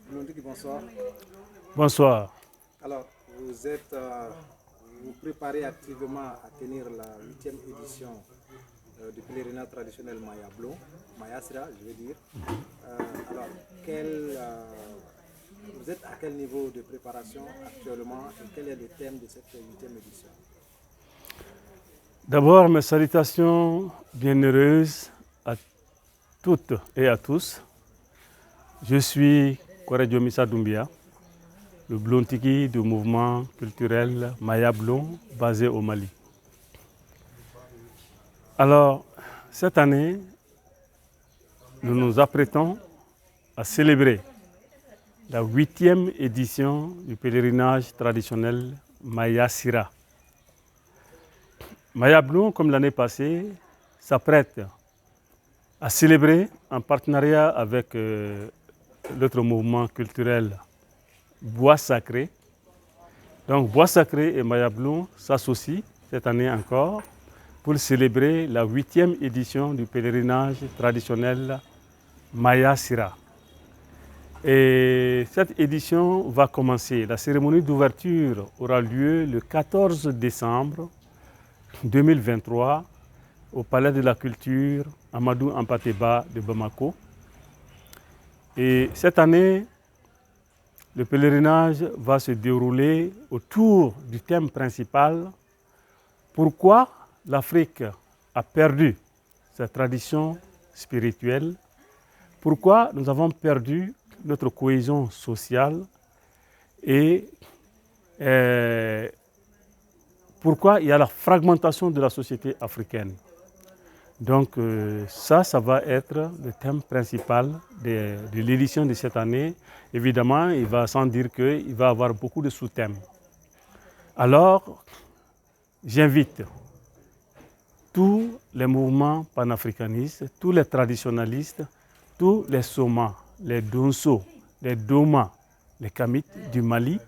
Blondiki, bonsoir. Bonsoir. Alors, vous préparez activement à tenir la 8e édition du pèlerinage traditionnel Maya Blon, Maya Sira, je veux dire. Alors, vous êtes à quel niveau de préparation actuellement et quel est le thème de cette 8e édition? D'abord, mes salutations bienheureuses à toutes et à tous. Je suis Koredjo Missa Doumbia, le Blontiki du mouvement culturel Maya Blon basé au Mali. Alors, cette année, nous nous apprêtons à célébrer la 8e édition du pèlerinage traditionnel Maya Sira. Maya Blon, comme l'année passée, s'apprête à célébrer en partenariat avec notre mouvement culturel Bois Sacré. Donc Bois Sacré et Maya Blon s'associent cette année encore pour célébrer la 8e édition du pèlerinage traditionnel Maya Sira. Et cette édition va commencer. La cérémonie d'ouverture aura lieu le 14 décembre 2023 au Palais de la Culture Amadou Hampâté-Bâ de Bamako. Et cette année, le pèlerinage va se dérouler autour du thème principal: pourquoi l'Afrique a perdu sa tradition spirituelle, pourquoi nous avons perdu notre cohésion sociale et pourquoi il y a la fragmentation de la société africaine. Donc ça va être le thème principal de l'édition de cette année. Évidemment, il va sans dire qu'il va y avoir beaucoup de sous-thèmes. Alors, j'invite tous les mouvements panafricanistes, tous les traditionalistes, tous les Soma, les Donso, les Doma, les Kamites du Mali,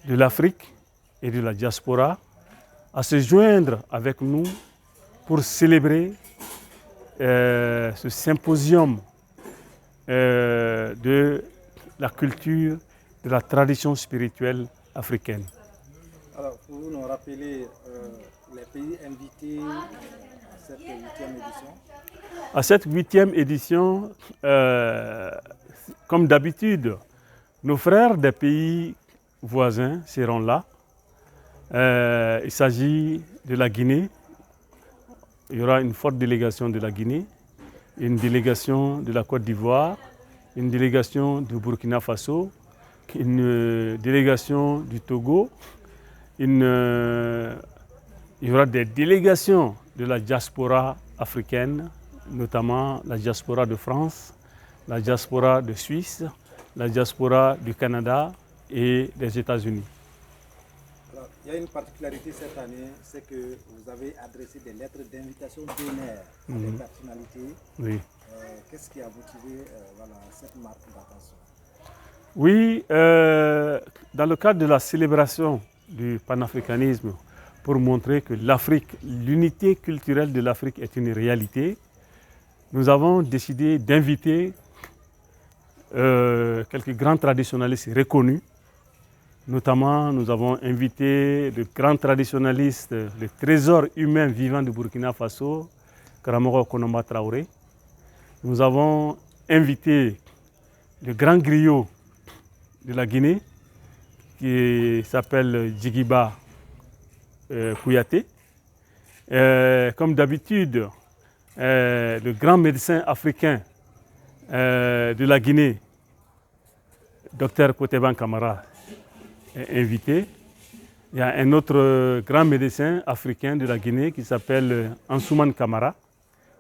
de l'Afrique et de la diaspora à se joindre avec nous pour célébrer ce symposium de la culture, de la tradition spirituelle africaine. Alors, pour nous rappeler les pays invités à cette 8e édition? À cette 8e édition, comme d'habitude, nos frères des pays voisins seront là. Il s'agit de la Guinée. Il y aura une forte délégation de la Guinée, une délégation de la Côte d'Ivoire, une délégation du Burkina Faso, une délégation du Togo, il y aura des délégations de la diaspora africaine, notamment la diaspora de France, la diaspora de Suisse, la diaspora du Canada et des États-Unis. Alors, il y a une particularité cette année, c'est que vous avez adressé des lettres d'invitation d'honneur à des personnalités. Oui. Qu'est-ce qui a motivé cette marque d'attention? Oui, dans le cadre de la célébration du panafricanisme, pour montrer que l'Afrique, l'unité culturelle de l'Afrique est une réalité, nous avons décidé d'inviter quelques grands traditionalistes reconnus. Notamment, nous avons invité le grand traditionnaliste, le trésor humain vivant du Burkina Faso, Karamoko Konomba Traoré. Nous avons invité le grand griot de la Guinée, qui s'appelle Djigiba Kouyaté. Comme d'habitude, le grand médecin africain de la Guinée, Dr Koteban Kamara, est invité. Il y a un autre grand médecin africain de la Guinée qui s'appelle Ansouman Kamara.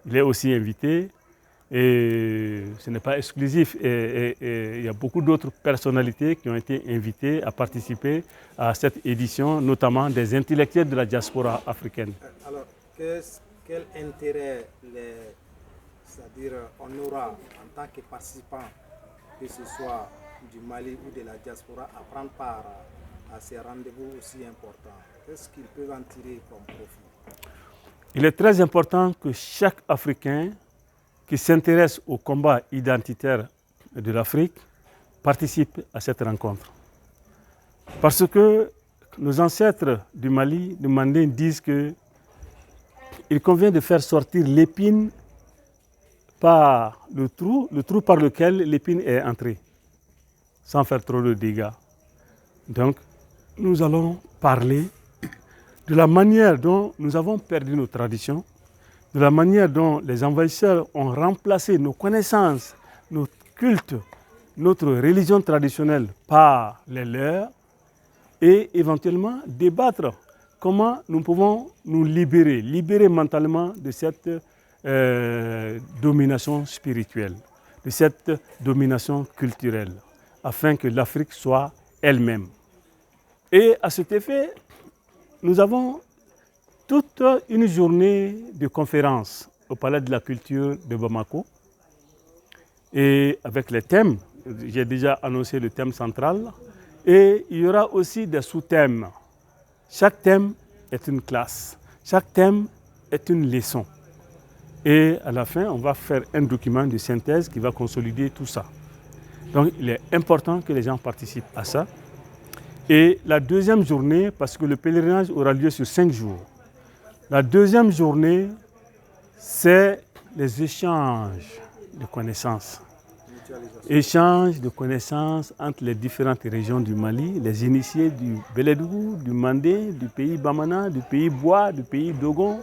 Il est aussi invité. Et ce n'est pas exclusif. Et il y a beaucoup d'autres personnalités qui ont été invitées à participer à cette édition, notamment des intellectuels de la diaspora africaine. Alors, quel intérêt c'est-à-dire on aura en tant que participant, que ce soit du Mali ou de la diaspora, à prendre part à ces rendez-vous aussi importants? Qu'est-ce qu'ils peuvent en tirer comme profit? Il est très important que chaque Africain qui s'intéresse au combat identitaire de l'Afrique participent à cette rencontre. Parce que nos ancêtres du Mali, du Mandé, disent qu'il convient de faire sortir l'épine par le trou par lequel l'épine est entrée, sans faire trop de dégâts. Donc, nous allons parler de la manière dont nous avons perdu nos traditions, de la manière dont les envahisseurs ont remplacé nos connaissances, nos cultes, notre religion traditionnelle par les leurs, et éventuellement débattre comment nous pouvons nous libérer mentalement de cette domination spirituelle, de cette domination culturelle, afin que l'Afrique soit elle-même. Et à cet effet, nous avons toute une journée de conférences au Palais de la Culture de Bamako, et avec les thèmes, j'ai déjà annoncé le thème central, et il y aura aussi des sous-thèmes. Chaque thème est une classe, chaque thème est une leçon. Et à la fin, on va faire un document de synthèse qui va consolider tout ça. Donc il est important que les gens participent à ça. Et la deuxième journée, parce que le pèlerinage aura lieu sur 5 jours, la deuxième journée, c'est les échanges de connaissances. Échange de connaissances entre les différentes régions du Mali, les initiés du Beledou, du Mandé, du pays Bamana, du pays Bois, du pays Dogon.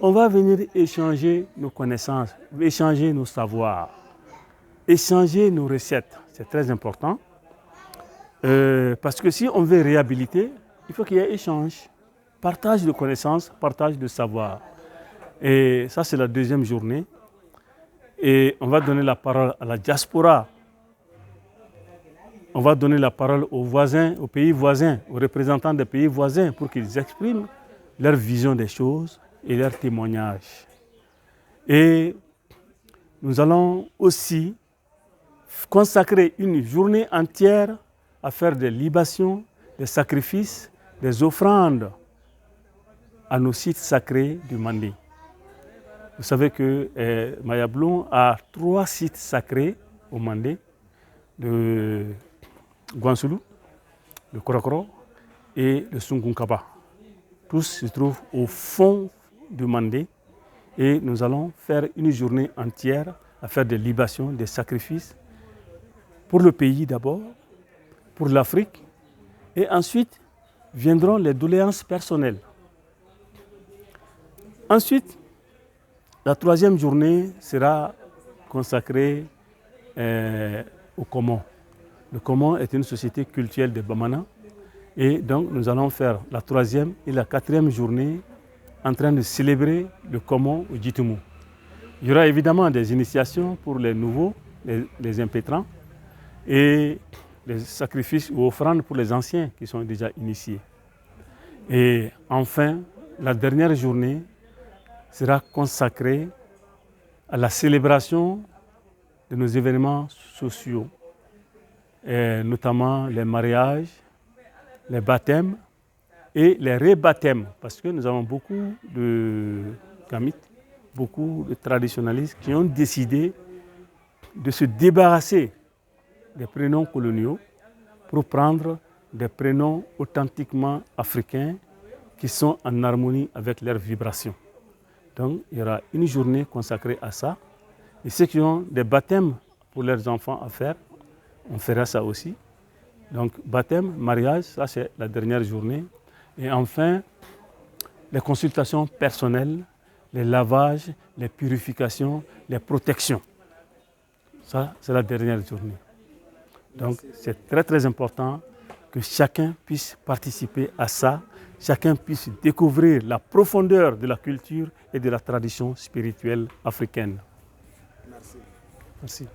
On va venir échanger nos connaissances, échanger nos savoirs, échanger nos recettes. C'est très important. Parce que si on veut réhabiliter, il faut qu'il y ait échange, partage de connaissances, partage de savoir. Et ça, c'est la deuxième journée. Et on va donner la parole à la diaspora. On va donner la parole aux voisins, aux pays voisins, aux représentants des pays voisins pour qu'ils expriment leur vision des choses et leurs témoignages. Et nous allons aussi consacrer une journée entière à faire des libations, des sacrifices, des offrandes à nos sites sacrés du Mandé. Vous savez que Mayablon a 3 sites sacrés au Mandé, le Guansoulou, le Korakoro et le Sungunkaba. Tous se trouvent au fond du Mandé et nous allons faire une journée entière à faire des libations, des sacrifices pour le pays d'abord, pour l'Afrique, et ensuite viendront les doléances personnelles. Ensuite, la 3e journée sera consacrée au Komon. Le Komon est une société culturelle de Bamana, et donc nous allons faire la 3e et la 4e journée en train de célébrer le Komon au Djitoumou. Il y aura évidemment des initiations pour les nouveaux, les impétrants, et les sacrifices ou offrandes pour les anciens qui sont déjà initiés. Et enfin, la dernière journée sera consacrée à la célébration de nos événements sociaux, et notamment les mariages, les baptêmes et les rebaptêmes, parce que nous avons beaucoup de kamites, beaucoup de traditionalistes qui ont décidé de se débarrasser des prénoms coloniaux pour prendre des prénoms authentiquement africains qui sont en harmonie avec leurs vibrations. Donc il y aura une journée consacrée à ça. Et ceux qui ont des baptêmes pour leurs enfants à faire, on fera ça aussi. Donc baptême, mariage, ça c'est la dernière journée. Et enfin, les consultations personnelles, les lavages, les purifications, les protections. Ça, c'est la dernière journée. Donc c'est très très important que chacun puisse participer à ça, chacun puisse découvrir la profondeur de la culture et de la tradition spirituelle africaine. Merci. Merci.